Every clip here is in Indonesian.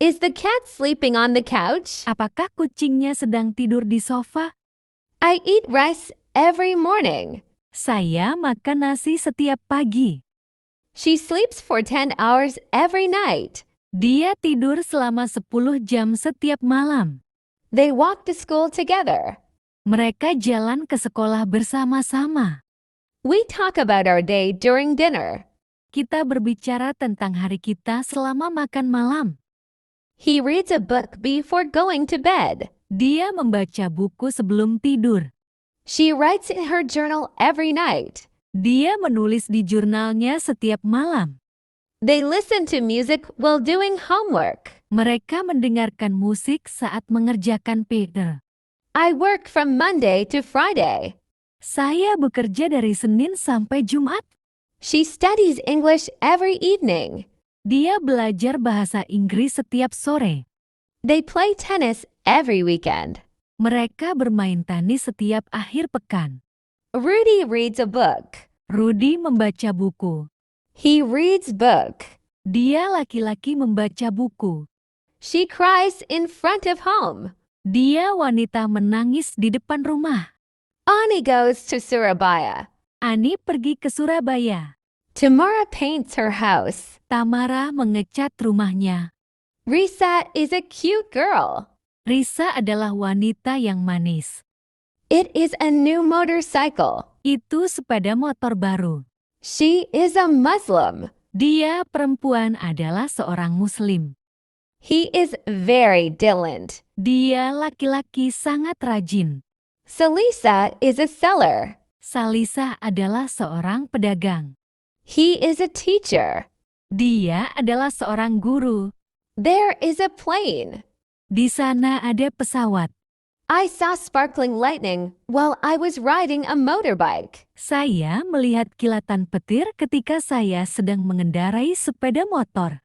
Is the cat sleeping on the couch? Apakah kucingnya sedang tidur di sofa? I eat rice every morning. Saya makan nasi setiap pagi. She sleeps for 10 hours every night. Dia tidur selama 10 jam setiap malam. They walk to school together. Mereka jalan ke sekolah bersama-sama. We talk about our day during dinner. Kita berbicara tentang hari kita selama makan malam. He reads a book before going to bed. Dia membaca buku sebelum tidur. She writes in her journal every night. Dia menulis di jurnalnya setiap malam. They listen to music while doing homework. Mereka mendengarkan musik saat mengerjakan PR. I work from Monday to Friday. Saya bekerja dari Senin sampai Jumat. She studies English every evening. Dia belajar bahasa Inggris setiap sore. They play tennis every weekend. Mereka bermain tenis setiap akhir pekan. Rudy reads a book. Rudy membaca buku. He reads book. Dia laki-laki membaca buku. She cries in front of home. Dia wanita menangis di depan rumah. Ani goes to Surabaya. Ani pergi ke Surabaya. Tamara paints her house. Tamara mengecat rumahnya. Risa is a cute girl. Risa adalah wanita yang manis. It is a new motorcycle. Itu sepeda motor baru. She is a Muslim. Dia perempuan adalah seorang Muslim. He is very diligent. Dia laki-laki sangat rajin. Salisa is a seller. Salisa adalah seorang pedagang. He is a teacher. Dia adalah seorang guru. There is a plane. Di sana ada pesawat. I saw sparkling lightning while I was riding a motorbike. Saya melihat kilatan petir ketika saya sedang mengendarai sepeda motor.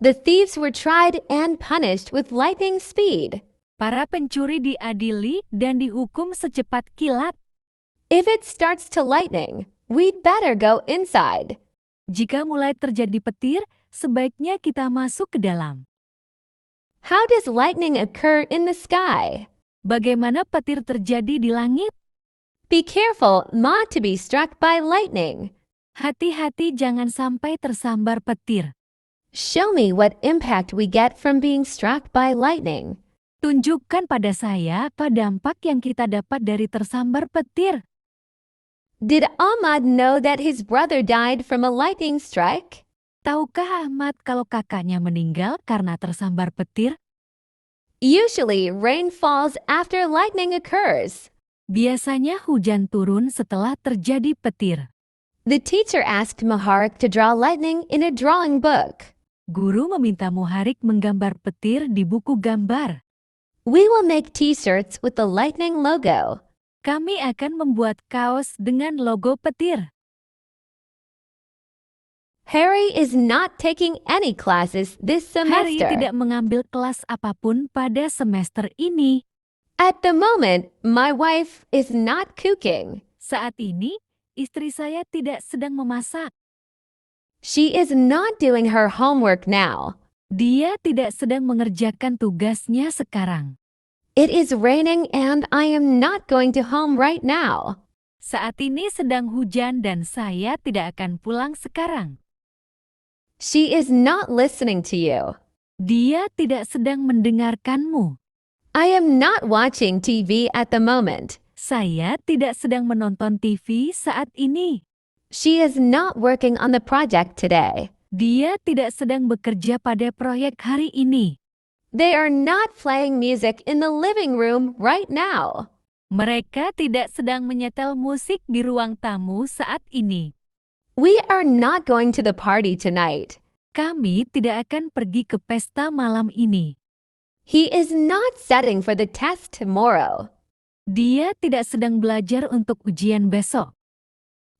The thieves were tried and punished with lightning speed. Para pencuri diadili dan dihukum secepat kilat. If it starts to lightning, we'd better go inside. Jika mulai terjadi petir, sebaiknya kita masuk ke dalam. How does lightning occur in the sky? Bagaimana petir terjadi di langit? Be careful not to be struck by lightning. Hati-hati jangan sampai tersambar petir. Show me what impact we get from being struck by lightning. Tunjukkan pada saya apa dampak yang kita dapat dari tersambar petir. Did Ahmad know that his brother died from a lightning strike? Tahukah Ahmad kalau kakaknya meninggal karena tersambar petir? Usually, rain falls after lightning occurs. Biasanya hujan turun setelah terjadi petir. The teacher asked Maharik to draw lightning in a drawing book. Guru meminta Muharik menggambar petir di buku gambar. We will make t-shirts with the lightning logo. Kami akan membuat kaos dengan logo petir. Harry is not taking any classes this Harry semester. tidak mengambil kelas apapun pada semester ini. At the moment, my wife is not cooking. Saat ini, istri saya tidak sedang memasak. She is not doing her homework now. Dia tidak sedang mengerjakan tugasnya sekarang. It is raining and I am not going to home right now. Saat ini sedang hujan dan saya tidak akan pulang sekarang. She is not listening to you. Dia tidak sedang mendengarkanmu. I am not watching TV at the moment. Saya tidak sedang menonton TV saat ini. She is not working on the project today. Dia tidak sedang bekerja pada proyek hari ini. They are not playing music in the living room right now. Mereka tidak sedang menyetel musik di ruang tamu saat ini. We are not going to the party tonight. Kami tidak akan pergi ke pesta malam ini. He is not studying for the test tomorrow. Dia tidak sedang belajar untuk ujian besok.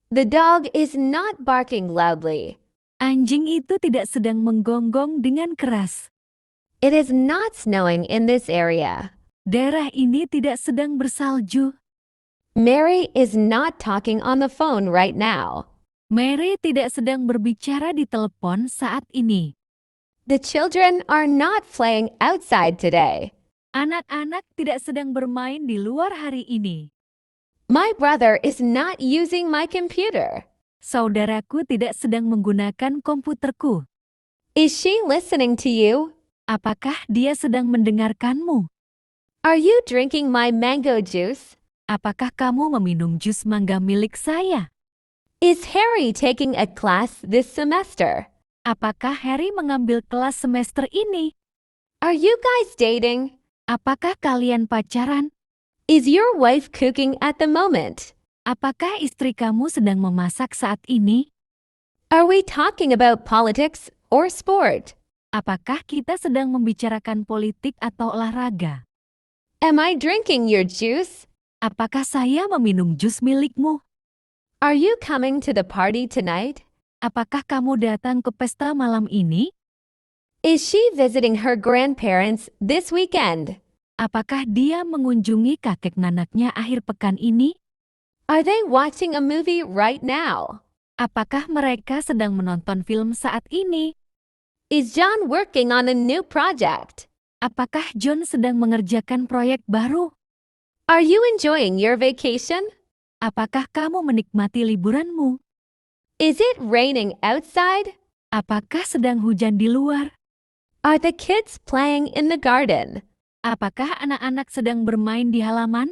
The dog is not barking loudly. Anjing itu tidak sedang menggonggong dengan keras. It is not snowing in this area. Daerah ini tidak sedang bersalju. Mary is not talking on the phone right now. Mary tidak sedang berbicara di telepon saat ini. The children are not playing outside today. Anak-anak tidak sedang bermain di luar hari ini. My brother is not using my computer. Saudaraku tidak sedang menggunakan komputerku. Is she listening to you? Apakah dia sedang mendengarkanmu? Are you drinking my mango juice? Apakah kamu meminum jus mangga milik saya? Is Harry taking a class this semester? Apakah Harry mengambil kelas semester ini? Are you guys dating? Apakah kalian pacaran? Is your wife cooking at the moment? Apakah istri kamu sedang memasak saat ini? Are we talking about politics or sport? Apakah kita sedang membicarakan politik atau olahraga? Am I drinking your juice? Apakah saya meminum jus milikmu? Are you coming to the party tonight? Apakah kamu datang ke pesta malam ini? Is she visiting her grandparents this weekend? Apakah dia mengunjungi kakek neneknya akhir pekan ini? Are they watching a movie right now? Apakah mereka sedang menonton film saat ini? Is John working on a new project? Apakah John sedang mengerjakan proyek baru? Are you enjoying your vacation? Apakah kamu menikmati liburanmu? Is it raining outside? Apakah sedang hujan di luar? Are the kids playing in the garden? Apakah anak-anak sedang bermain di halaman?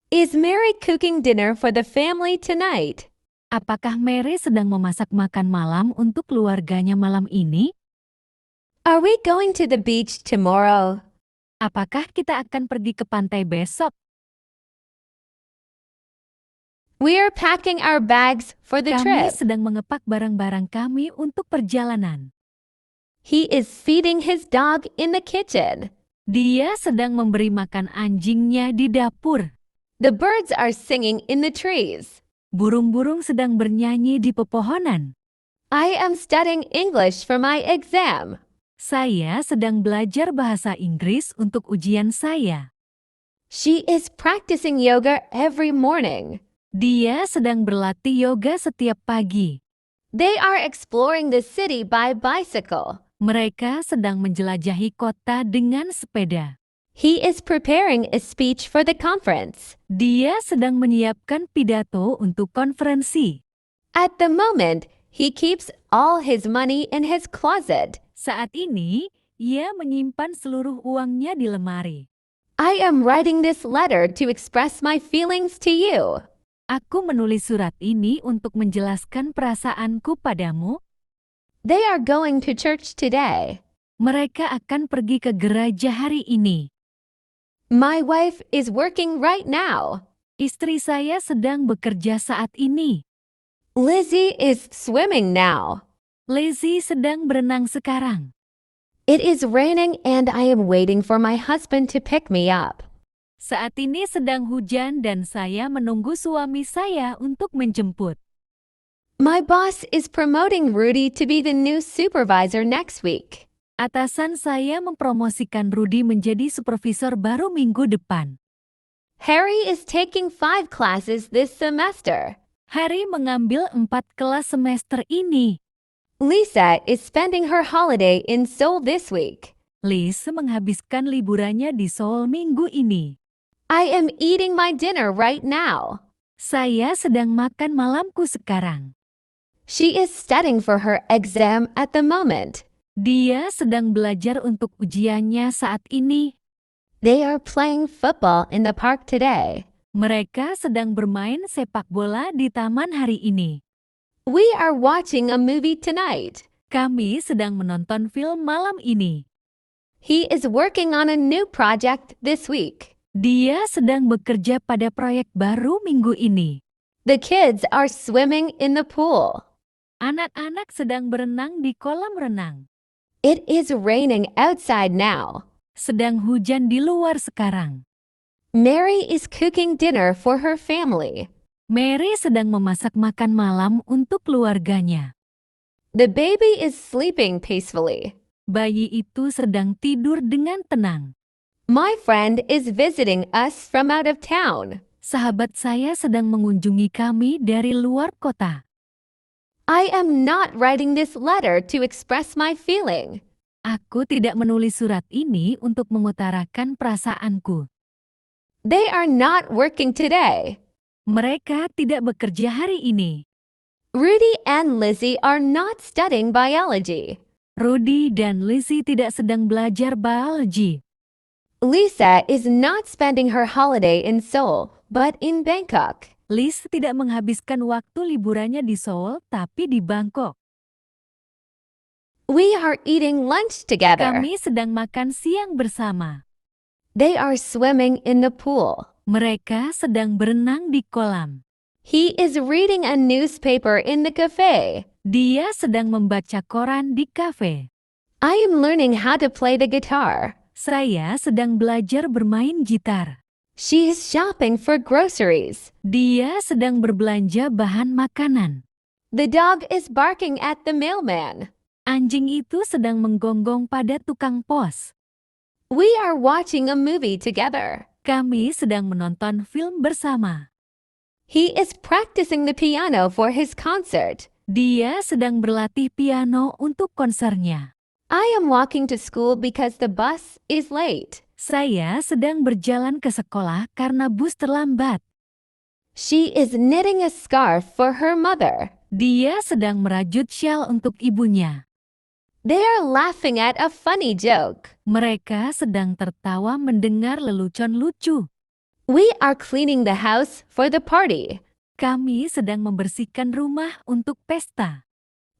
Is Mary cooking dinner for the family tonight? Apakah Mary sedang memasak makan malam untuk keluarganya malam ini? Are we going to the beach tomorrow? Apakah kita akan pergi ke pantai besok? We are packing our bags for the Kami trip. sedang mengepak barang-barang kami untuk perjalanan. He is feeding his dog in the kitchen. Dia sedang memberi makan anjingnya di dapur. The birds are singing in the trees. Burung-burung sedang bernyanyi di pepohonan. I am studying English for my exam. Saya sedang belajar bahasa Inggris untuk ujian saya. She is practicing yoga every morning. Dia sedang berlatih yoga setiap pagi. They are exploring the city by bicycle. Mereka sedang menjelajahi kota dengan sepeda. He is preparing a speech for the conference. Dia sedang menyiapkan pidato untuk konferensi. At the moment, he keeps all his money in his closet. Saat ini, ia menyimpan seluruh uangnya di lemari. I am writing this letter to express my feelings to you. Aku menulis surat ini untuk menjelaskan perasaanku padamu. They are going to church today. Mereka akan pergi ke gereja hari ini. My wife is working right now. Istri saya sedang bekerja saat ini. Lizzie is swimming now. Lizzie sedang berenang sekarang. It is raining and I am waiting for my husband to pick me up. Saat ini sedang hujan dan saya menunggu suami saya untuk menjemput. My boss is promoting Rudy to be the new supervisor next week. Atasan saya mempromosikan Rudy menjadi supervisor baru minggu depan. Harry is taking 5 classes this semester. Harry mengambil 4 kelas semester ini. Lisa is spending her holiday in Seoul this week. Liz menghabiskan liburannya di Seoul minggu ini. I am eating my dinner right now. Saya sedang makan malamku sekarang. She is studying for her exam at the moment. Dia sedang belajar untuk ujiannya saat ini. They are playing football in the park today. Mereka sedang bermain sepak bola di taman hari ini. We are watching a movie tonight. Kami sedang menonton film malam ini. He is working on a new project this week. Dia sedang bekerja pada proyek baru minggu ini. The kids are swimming in the pool. Anak-anak sedang berenang di kolam renang. It is raining outside now. Sedang hujan di luar sekarang. Mary is cooking dinner for her family. Mary sedang memasak makan malam untuk keluarganya. The baby is sleeping peacefully. Bayi itu sedang tidur dengan tenang. My friend is visiting us from out of town. Sahabat saya sedang mengunjungi kami dari luar kota. I am not writing this letter to express my feeling. Aku tidak menulis surat ini untuk mengutarakan perasaanku. They are not working today. Mereka tidak bekerja hari ini. Rudy and Lizzie are not studying biology. Rudy dan Lizzie tidak sedang belajar biologi. Lisa is not spending her holiday in Seoul, but in Bangkok. Liz tidak menghabiskan waktu liburannya di Seoul, tapi di Bangkok. We are eating lunch together. Kami sedang makan siang bersama. They are swimming in the pool. Mereka sedang berenang di kolam. He is reading a newspaper in the cafe. Dia sedang membaca koran di kafe. I am learning how to play the guitar. Saya sedang belajar bermain gitar. She is shopping for groceries. Dia sedang berbelanja bahan makanan. The dog is barking at the mailman. Anjing itu sedang menggonggong pada tukang pos. We are watching a movie together. Kami sedang menonton film bersama. He is practicing the piano for his concert. Dia sedang berlatih piano untuk konsernya. I am walking to school because the bus is late. Saya sedang berjalan ke sekolah karena bus terlambat. She is knitting a scarf for her mother. Dia sedang merajut syal untuk ibunya. They are laughing at a funny joke. Mereka sedang tertawa mendengar lelucon lucu. We are cleaning the house for the party. Kami sedang membersihkan rumah untuk pesta.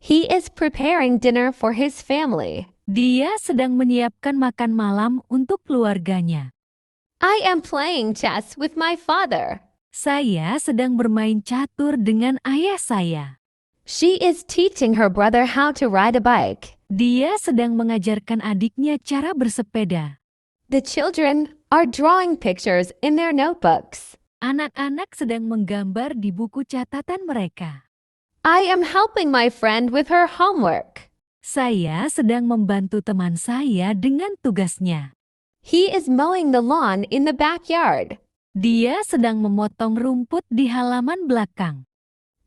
He is preparing dinner for his family. Dia sedang menyiapkan makan malam untuk keluarganya. I am playing chess with my father. Saya sedang bermain catur dengan ayah saya. She is teaching her brother how to ride a bike. Dia sedang mengajarkan adiknya cara bersepeda. The children are drawing pictures in their notebooks. Anak-anak sedang menggambar di buku catatan mereka. I am helping my friend with her homework. Saya sedang membantu teman saya dengan tugasnya. He is mowing the lawn in the backyard. Dia sedang memotong rumput di halaman belakang.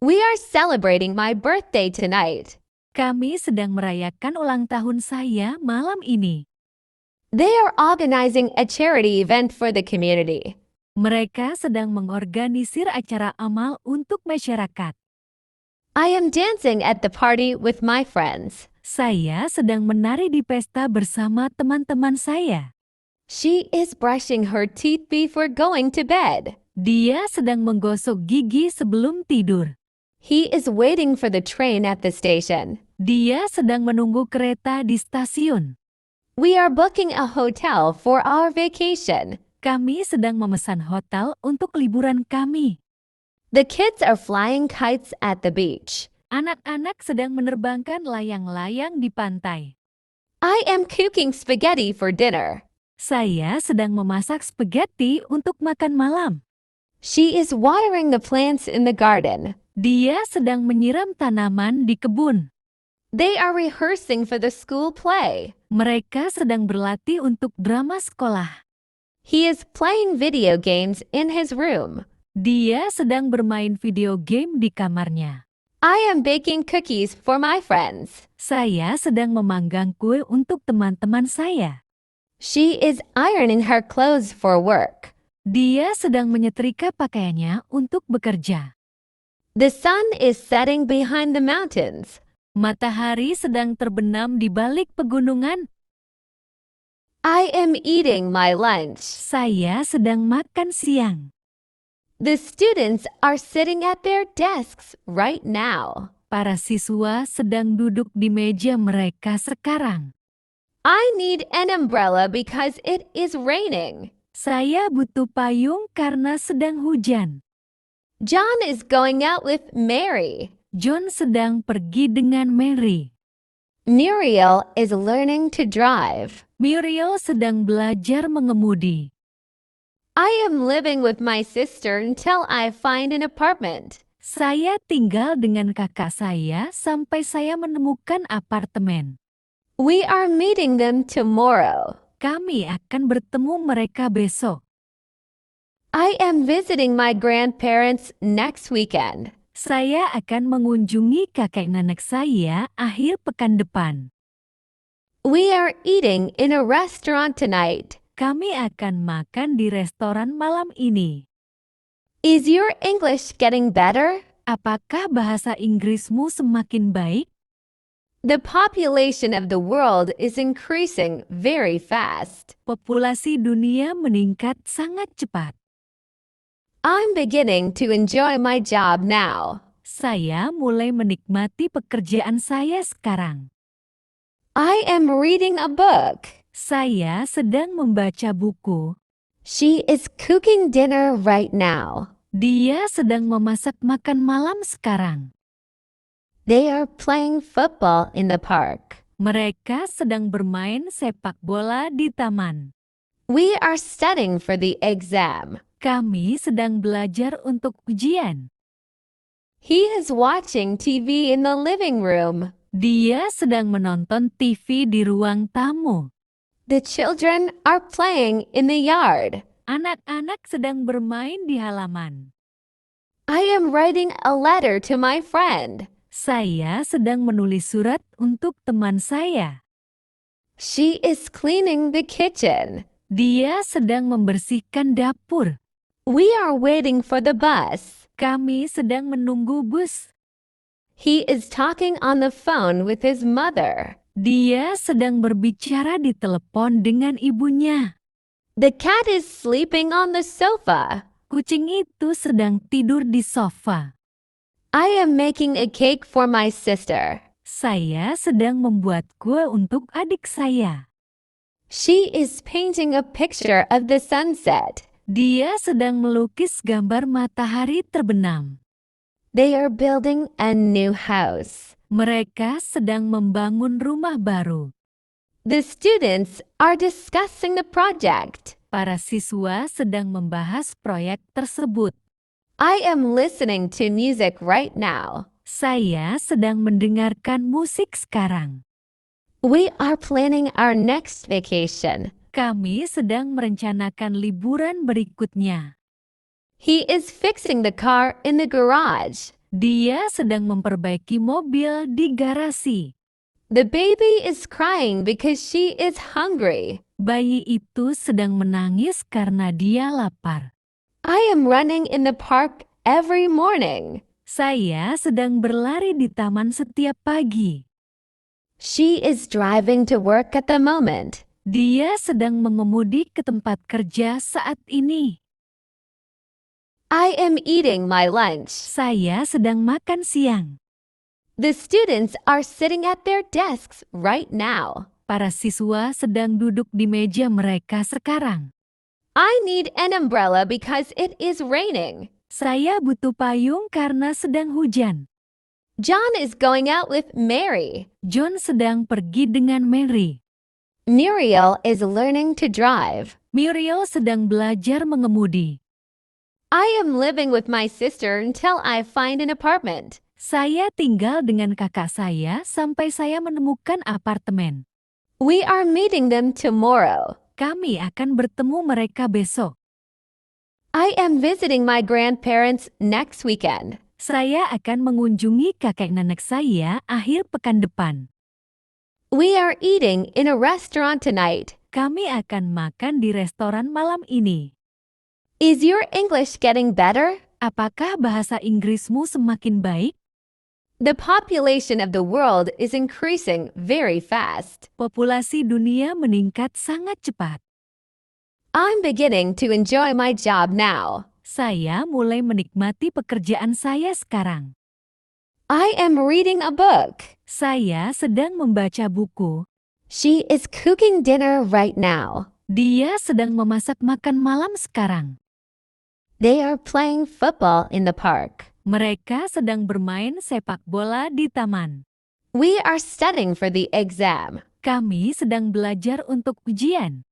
We are celebrating my birthday tonight. Kami sedang merayakan ulang tahun saya malam ini. They are organizing a charity event for the community. Mereka sedang mengorganisir acara amal untuk masyarakat. I am dancing at the party with my friends. Saya sedang menari di pesta bersama teman-teman saya. She is brushing her teeth before going to bed. Dia sedang menggosok gigi sebelum tidur. He is waiting for the train at the station. Dia sedang menunggu kereta di stasiun. We are booking a hotel for our vacation. Kami sedang memesan hotel untuk liburan kami. The kids are flying kites at the beach. Anak-anak sedang menerbangkan layang-layang di pantai. I am cooking spaghetti for dinner. Saya sedang memasak spaghetti untuk makan malam. She is watering the plants in the garden. Dia sedang menyiram tanaman di kebun. They are rehearsing for the school play. Mereka sedang berlatih untuk drama sekolah. He is playing video games in his room. Dia sedang bermain video game di kamarnya. I am baking cookies for my friends. Saya sedang memanggang kue untuk teman-teman saya. She is ironing her clothes for work. Dia sedang menyetrika pakaiannya untuk bekerja. The sun is setting behind the mountains. Matahari sedang terbenam di balik pegunungan. I am eating my lunch. Saya sedang makan siang. The students are sitting at their desks right now. Para siswa sedang duduk di meja mereka sekarang. I need an umbrella because it is raining. Saya butuh payung karena sedang hujan. John is going out with Mary. John sedang pergi dengan Mary. Muriel is learning to drive. Muriel sedang belajar mengemudi. I am living with my sister until I find an apartment. Saya tinggal dengan kakak saya sampai saya menemukan apartemen. We are meeting them tomorrow. Kami akan bertemu mereka besok. I am visiting my grandparents next weekend. Saya akan mengunjungi kakek nenek saya akhir pekan depan. We are eating in a restaurant tonight. Kami akan makan di restoran malam ini. Is your English getting better? Apakah bahasa Inggrismu semakin baik? The population of the world is increasing very fast. Populasi dunia meningkat sangat cepat. I'm beginning to enjoy my job now. Saya mulai menikmati pekerjaan saya sekarang. I am reading a book. Saya sedang membaca buku. She is cooking dinner right now. Dia sedang memasak makan malam sekarang. They are playing football in the park. Mereka sedang bermain sepak bola di taman. We are studying for the exam. Kami sedang belajar untuk ujian. He is watching TV in the living room. Dia sedang menonton TV di ruang tamu. The children are playing in the yard. Anak-anak sedang bermain di halaman. I am writing a letter to my friend. Saya sedang menulis surat untuk teman saya. She is cleaning the kitchen. Dia sedang membersihkan dapur. We are waiting for the bus. Kami sedang menunggu bus. He is talking on the phone with his mother. Dia sedang berbicara di telepon dengan ibunya. The cat is sleeping on the sofa. Kucing itu sedang tidur di sofa. I am making a cake for my sister. Saya sedang membuat kue untuk adik saya. She is painting a picture of the sunset. Dia sedang melukis gambar matahari terbenam. They are building a new house. Mereka sedang membangun rumah baru. The students are discussing the project. Para siswa sedang membahas proyek tersebut. I am listening to music right now. Saya sedang mendengarkan musik sekarang. We are planning our next vacation. Kami sedang merencanakan liburan berikutnya. He is fixing the car in the garage. Dia sedang memperbaiki mobil di garasi. The baby is crying because she is hungry. Bayi itu sedang menangis karena dia lapar. I am running in the park every morning. Saya sedang berlari di taman setiap pagi. She is driving to work at the moment. Dia sedang mengemudi ke tempat kerja saat ini. I am eating my lunch. Saya sedang makan siang. The students are sitting at their desks right now. Para siswa sedang duduk di meja mereka sekarang. I need an umbrella because it is raining. Saya butuh payung karena sedang hujan. John is going out with Mary. John sedang pergi dengan Mary. Muriel is learning to drive. Muriel sedang belajar mengemudi. I am living with my sister until I find an apartment. Saya tinggal dengan kakak saya sampai saya menemukan apartemen. We are meeting them tomorrow. Kami akan bertemu mereka besok. I am visiting my grandparents next weekend. Saya akan mengunjungi kakek nenek saya akhir pekan depan. We are eating in a restaurant tonight. Kami akan makan di restoran malam ini. Is your English getting better? Apakah bahasa Inggrismu semakin baik? The population of the world is increasing very fast. Populasi dunia meningkat sangat cepat. I'm beginning to enjoy my job now. Saya mulai menikmati pekerjaan saya sekarang. I am reading a book. Saya sedang membaca buku. She is cooking dinner right now. Dia sedang memasak makan malam sekarang. They are playing football in the park. Mereka sedang bermain sepak bola di taman. We are studying for the exam. Kami sedang belajar untuk ujian.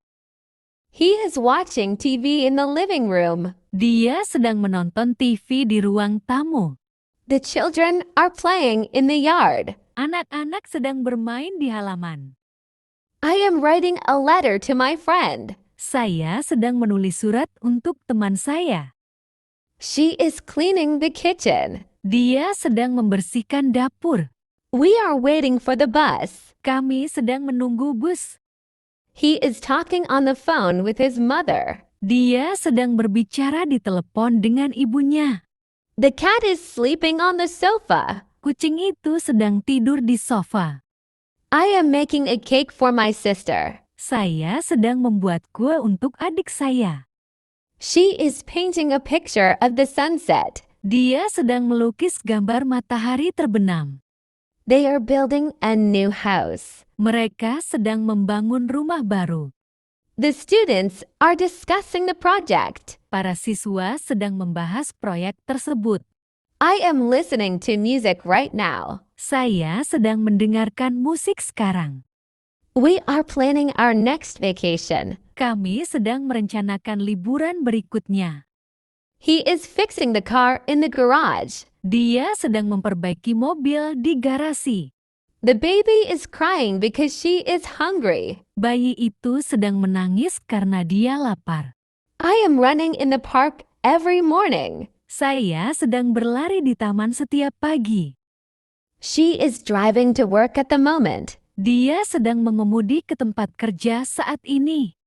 He is watching TV in the living room. Dia sedang menonton TV di ruang tamu. The children are playing in the yard. Anak-anak sedang bermain di halaman. I am writing a letter to my friend. Saya sedang menulis surat untuk teman saya. She is cleaning the kitchen. Dia sedang membersihkan dapur. We are waiting for the bus. Kami sedang menunggu bus. He is talking on the phone with his mother. Dia sedang berbicara di telepon dengan ibunya. The cat is sleeping on the sofa. Kucing itu sedang tidur di sofa. I am making a cake for my sister. Saya sedang membuat kue untuk adik saya. She is painting a picture of the sunset. Dia sedang melukis gambar matahari terbenam. They are building a new house. Mereka sedang membangun rumah baru. The students are discussing the project. Para siswa sedang membahas proyek tersebut. I am listening to music right now. Saya sedang mendengarkan musik sekarang. We are planning our next vacation. Kami sedang merencanakan liburan berikutnya. He is fixing the car in the garage. Dia sedang memperbaiki mobil di garasi. The baby is crying because she is hungry. Bayi itu sedang menangis karena dia lapar. I am running in the park every morning. Saya sedang berlari di taman setiap pagi. She is driving to work at the moment. Dia sedang mengemudi ke tempat kerja saat ini.